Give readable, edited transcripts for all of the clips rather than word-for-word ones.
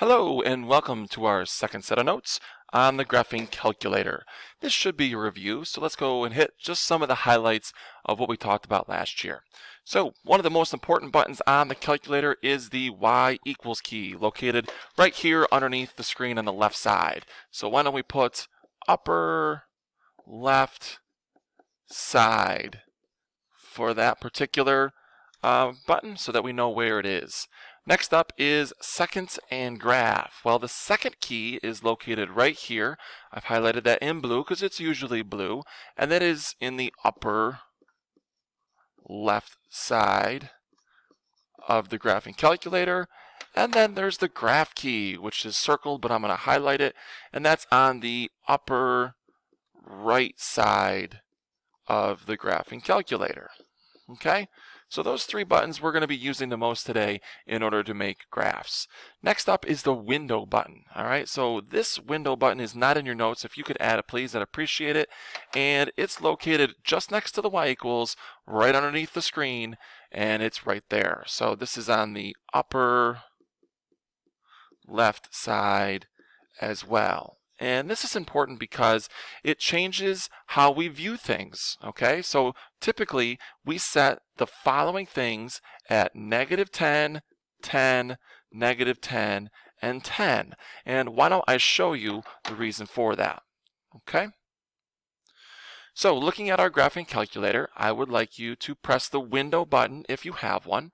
Hello and welcome to our second set of notes on the graphing calculator. This should be a review, so let's go and hit just some of the highlights of what we talked about last year. So one of the most important buttons on the calculator is the Y equals key, located right here underneath the screen on the left side. So why don't we put upper left side for that particular button so that we know where it is. Next up is second and graph. Well, the second key is located right here. I've highlighted that in blue because it's usually blue, and that is in the upper left side of the graphing calculator. And then there's the graph key, which is circled, but I'm going to highlight it, and that's on the upper right side of the graphing calculator. Okay, so those three buttons we're going to be using the most today in order to make graphs. Next up is the window button. All right, so this window button is not in your notes. If you could add it, please, I'd appreciate it. And it's located just next to the Y equals, right underneath the screen, and it's right there. So this is on the upper left side as well. And this is important because it changes how we view things, okay? So typically, we set the following things at -10, 10, -10, and 10. And why don't I show you the reason for that, okay? So looking at our graphing calculator, I would like you to press the window button if you have one.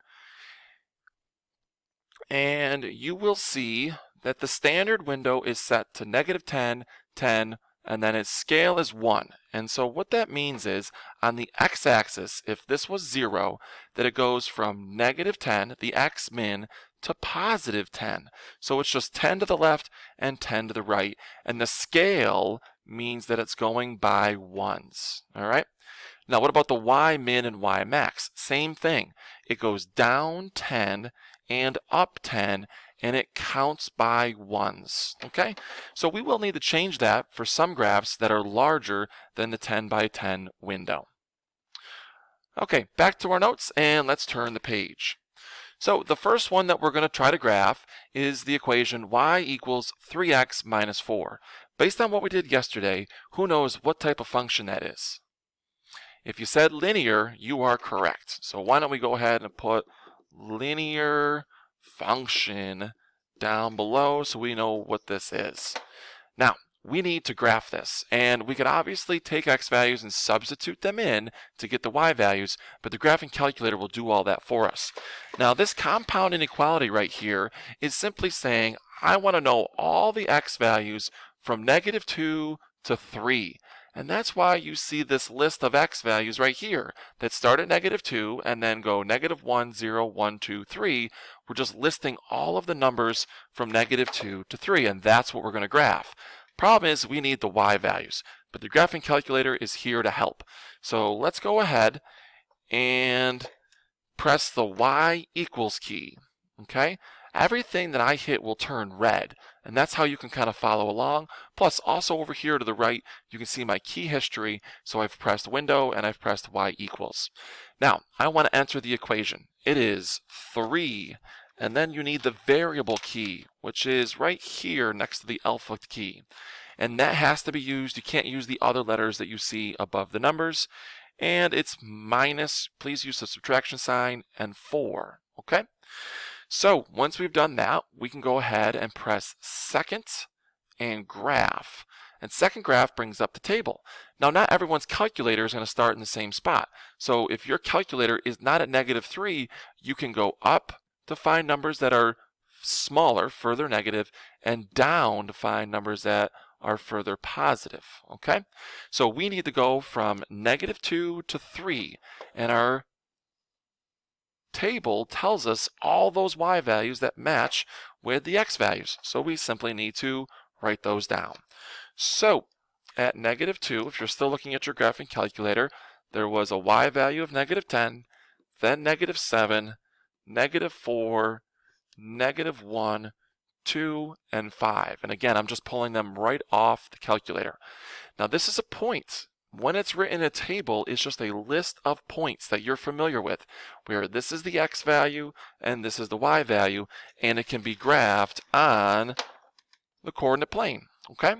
And you will see that the standard window is set to -10, 10, and then its scale is 1. And so what that means is, on the x-axis, if this was 0, that it goes from -10, the x min, to +10. So it's just 10 to the left and 10 to the right. And the scale means that it's going by ones. All right? Now what about the y min and y max? Same thing. It goes down 10 and up 10, and it counts by ones, okay? So we will need to change that for some graphs that are larger than the 10 by 10 window. Okay, back to our notes, and let's turn the page. So the first one that we're going to try to graph is the equation y equals 3x minus 4. Based on what we did yesterday, who knows what type of function that is? If you said linear, you are correct. So why don't we go ahead and put linear function down below so we know what this is. Now, we need to graph this, and we could obviously take x values and substitute them in to get the y values, but the graphing calculator will do all that for us. Now, this compound inequality right here is simply saying I want to know all the x values from -2 to 3. And that's why you see this list of x values right here that start at -2 and then go -1, 0, 1, 2, 3. We're just listing all of the numbers from -2 to 3, and that's what we're going to graph. Problem is we need the y values, but the graphing calculator is here to help. So let's go ahead and press the y equals key, okay? Everything that I hit will turn red, and that's how you can kind of follow along. Plus, also over here to the right, you can see my key history. So I've pressed window and I've pressed y equals. Now, I want to enter the equation. It is 3, and then you need the variable key, which is right here next to the alpha key. And that has to be used. You can't use the other letters that you see above the numbers. And it's minus, please use the subtraction sign, and 4, okay? So once we've done that, we can go ahead and press second and graph. And second graph brings up the table. Now, not everyone's calculator is going to start in the same spot. So if your calculator is not at -3, you can go up to find numbers that are smaller, further negative, and down to find numbers that are further positive, okay? So we need to go from -2 to 3, and our table tells us all those y values that match with the x values. So we simply need to write those down. So at -2, if you're still looking at your graphing calculator, there was a y value of -10, then -7, -4, -1, 2, and 5. And again, I'm just pulling them right off the calculator. Now this is a point. when it's written in a table, it's just a list of points that you're familiar with, where this is the x value and this is the y value, and it can be graphed on the coordinate plane, okay?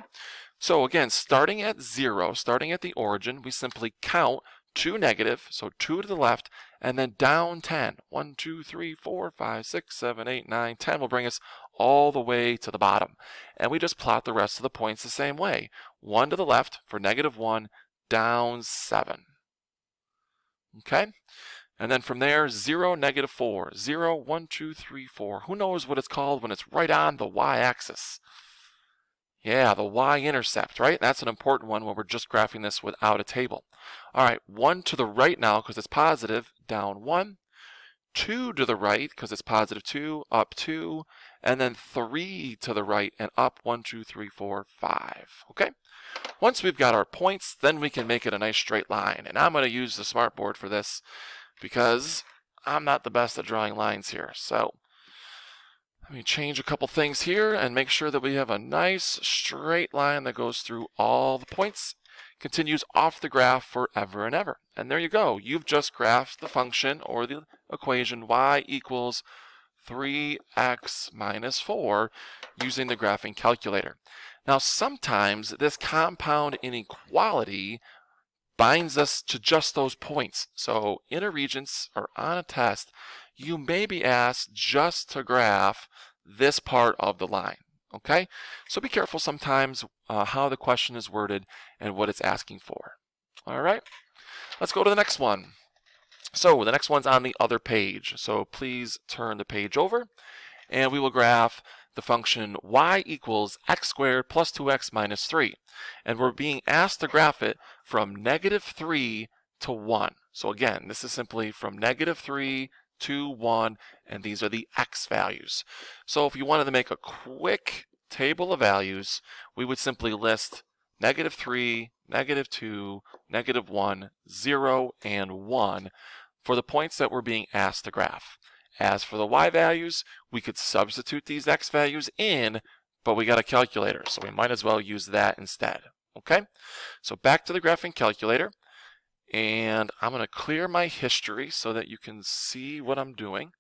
So again, starting at 0, starting at the origin, we simply count to negative, so 2 to the left, and then down 10. 1, 2, 3, 4, 5, 6, 7, 8, 9, 10 will bring us all the way to the bottom. And we just plot the rest of the points the same way. 1 to the left for negative 1, down 7. Okay? And then from there, 0, negative 4. 0, 1, 2, 3, 4. Who knows what it's called when it's right on the y-axis? Yeah, the y-intercept, right? That's an important one when we're just graphing this without a table. All right, 1 to the right now because it's positive, down 1. 2 to the right because it's positive 2, up 2. And then 3 to the right and up 1, 2, 3, 4, 5. Okay? Once we've got our points, then we can make it a nice straight line. And I'm going to use the smartboard for this because I'm not the best at drawing lines here. So let me change a couple things here and make sure that we have a nice straight line that goes through all the points, continues off the graph forever and ever. And there you go. You've just graphed the function or the equation y equals 3x minus 4 using the graphing calculator. Now sometimes this compound inequality binds us to just those points. So in a Regents or on a test, you may be asked just to graph this part of the line. Okay? So be careful sometimes how the question is worded and what it's asking for. All right? Let's go to the next one. So the next one's on the other page. So please turn the page over and we will graph the function y equals x squared plus 2x minus 3. And we're being asked to graph it from negative 3 to 1. So again, this is simply from negative 3 to 1, and these are the x values. So if you wanted to make a quick table of values, we would simply list negative 3, negative 2, negative 1, 0, and 1 for the points that we're being asked to graph. As for the y values, we could substitute these x values in, but we got a calculator, so we might as well use that instead. Okay? So back to the graphing calculator, and I'm going to clear my history so that you can see what I'm doing.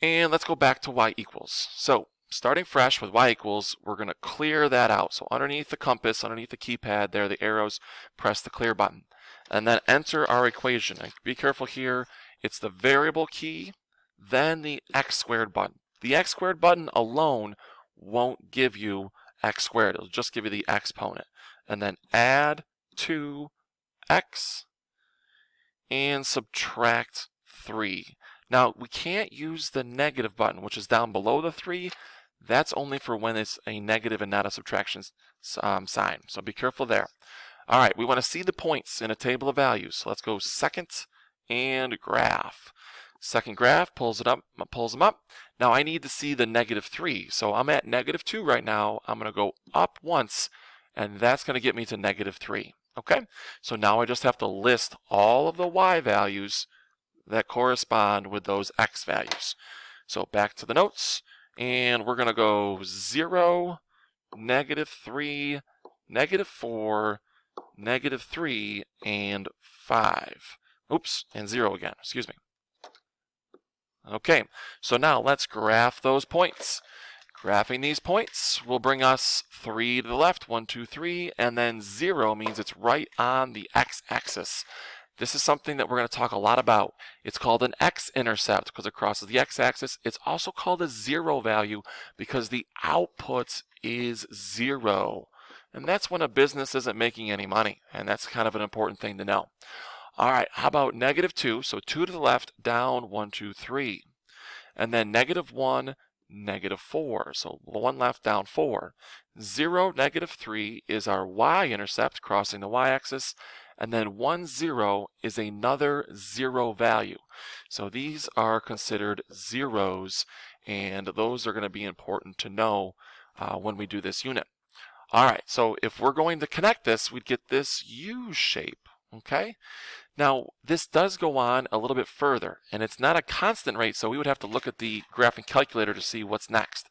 And let's go back to y equals. So starting fresh with y equals, we're going to clear that out. So underneath the compass, underneath the keypad there, the arrows, press the clear button. And then enter our equation. And be careful here, it's the variable key, then the x squared button. The x squared button alone won't give you x squared, it'll just give you the exponent. And then add 2x and subtract 3. Now we can't use the negative button, which is down below the 3. That's only for when it's a negative and not a subtraction sign. So be careful there. All right, we want to see the points in a table of values. So let's go second and graph. Second graph pulls them up. Now I need to see the negative 3. So I'm at negative 2 right now. I'm going to go up once, and that's going to get me to negative 3. Okay? So now I just have to list all of the y values that correspond with those x values. So back to the notes, and we're going to go 0, negative 3, negative 4, negative 3, and 5. Oops, and 0 again, excuse me. Okay, so now let's graph those points. Graphing these points will bring us 3 to the left, 1, 2, 3, and then 0 means it's right on the x-axis. This is something that we're going to talk a lot about. It's called an x-intercept because it crosses the x-axis. It's also called a 0 value because the output is 0. And that's when a business isn't making any money, and that's kind of an important thing to know. All right, how about negative 2? So 2 to the left, down 1, 2, 3. And then negative 1, negative 4. So 1 left, down 4. 0, negative 3 is our y-intercept crossing the y-axis. And then 1, 0 is another 0 value. So these are considered zeros, and those are going to be important to know when we do this unit. All right, so if we're going to connect this, we'd get this U shape, okay? Now, this does go on a little bit further, and it's not a constant rate, so we would have to look at the graphing calculator to see what's next.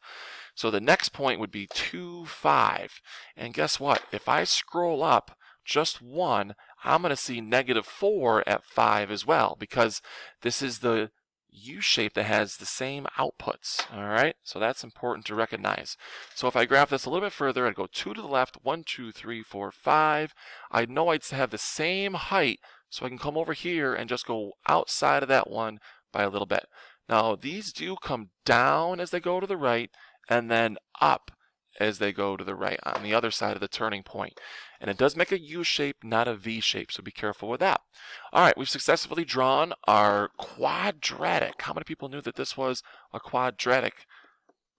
So the next point would be 2, 5. And guess what? If I scroll up just one, I'm going to see -4 at 5 as well, because this is the U shape that has the same outputs. All right, so that's important to recognize. So if I graph this a little bit further, I'd go 2 to the left, 1, 2, 3, 4, 5. I know I'd have the same height, so I can come over here and just go outside of that one by a little bit. Now these do come down as they go to the right, and then up as they go to the right on the other side of the turning point. And it does make a U shape, not a V shape, so be careful with that. All right, we've successfully drawn our quadratic. How many people knew that this was a quadratic?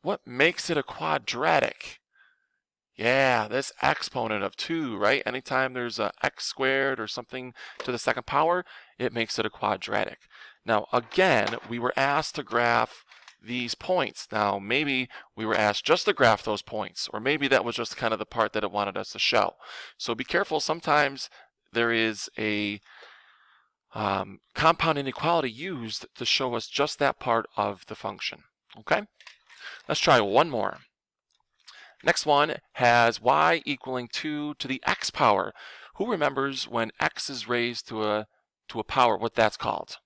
What makes it a quadratic? Yeah, this exponent of 2, right? Anytime there's a x squared or something to the second power, it makes it a quadratic. Now, again, we were asked to graph these points. Now, maybe we were asked just to graph those points, or maybe that was just kind of the part that it wanted us to show. So be careful. Sometimes there is a compound inequality used to show us just that part of the function. Okay? Let's try one more. Next one has y equaling 2 to the x power. Who remembers when x is raised to a power, what that's called?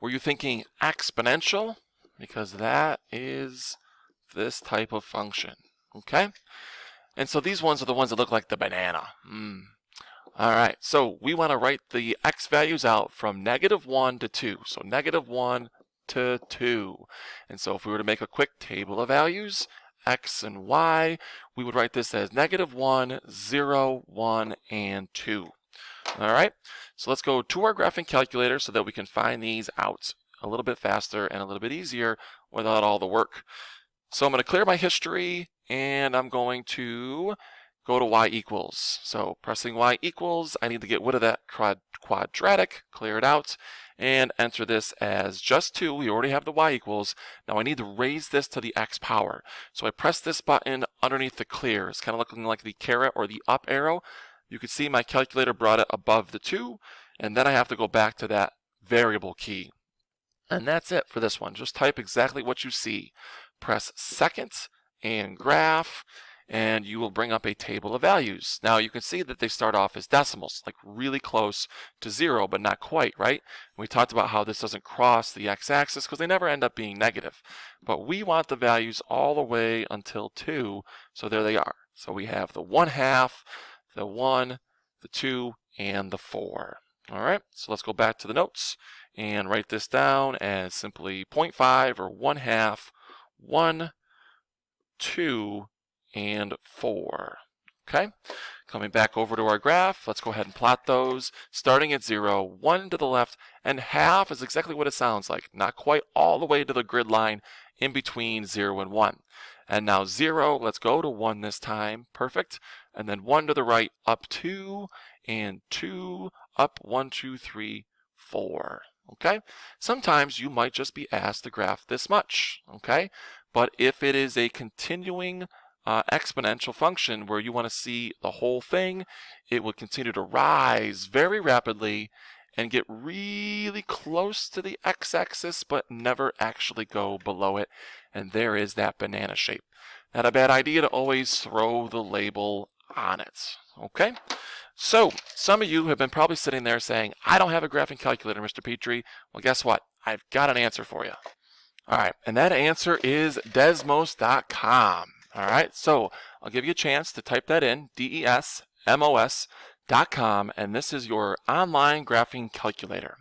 Were you thinking exponential? Because that is this type of function. Okay? And so these ones are the ones that look like the banana. All right, so we want to write the x values out from -1 to 2. So -1 to 2. And so if we were to make a quick table of values, x and y, we would write this as -1, 0, 1, and 2. All right, so let's go to our graphing calculator so that we can find these out a little bit faster and a little bit easier without all the work. So I'm going to clear my history, and I'm going to go to y equals. So pressing y equals, I need to get rid of that quadratic, clear it out, and enter this as just 2. We already have the y equals. Now I need to raise this to the x power. So I press this button underneath the clear. It's kind of looking like the caret or the up arrow. You can see my calculator brought it above the 2, and then I have to go back to that variable key. And that's it for this one. Just type exactly what you see. Press second and graph, and you will bring up a table of values. Now you can see that they start off as decimals, like really close to 0, but not quite, right? We talked about how this doesn't cross the x-axis because they never end up being negative. But we want the values all the way until 2, so there they are. So we have the 1/2, the 1, the 2, and the 4. All right, so let's go back to the notes and write this down as simply 0.5 or 1/2, 1, 2, and 4. Okay, coming back over to our graph, let's go ahead and plot those. Starting at 0, 1 to the left, and half is exactly what it sounds like. Not quite all the way to the grid line in between 0 and 1. And now 0, let's go to 1 this time. Perfect. And then 1 to the right, up 2, and 2, up 1, 2, 3, 4. Okay? Sometimes you might just be asked to graph this much. Okay? But if it is a continuing exponential function where you want to see the whole thing, it will continue to rise very rapidly and get really close to the x-axis, but never actually go below it. And there is that banana shape. Not a bad idea to always throw the label on it. Okay? So, some of you have been probably sitting there saying, I don't have a graphing calculator, Mr. Petrie. Well, guess what? I've got an answer for you. All right, and that answer is desmos.com. All right, so I'll give you a chance to type that in, desmos.com, and this is your online graphing calculator.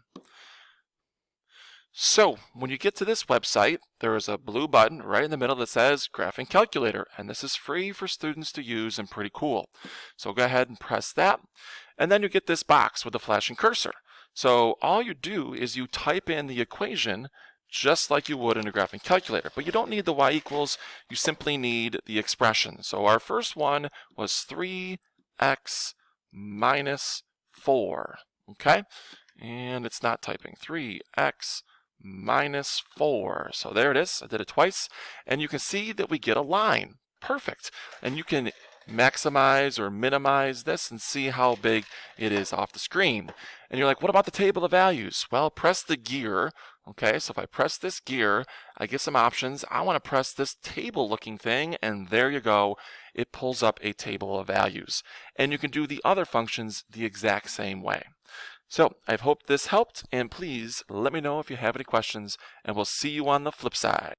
So when you get to this website, there is a blue button right in the middle that says Graphing Calculator, and this is free for students to use and pretty cool. So go ahead and press that, and then you get this box with the flashing cursor. So all you do is you type in the equation just like you would in a graphing calculator, but you don't need the y equals, you simply need the expression. So our first one was 3x minus 4, okay? And it's not typing, 3x minus 4. So there it is. I did it twice. And you can see that we get a line. Perfect. And you can maximize or minimize this and see how big it is off the screen. And you're like, what about the table of values? Well, press the gear. Okay, so if I press this gear, I give some options. I want to press this table looking thing, and there you go. It pulls up a table of values. And you can do the other functions the exact same way. So I hope this helped, and please let me know if you have any questions, and we'll see you on the flip side.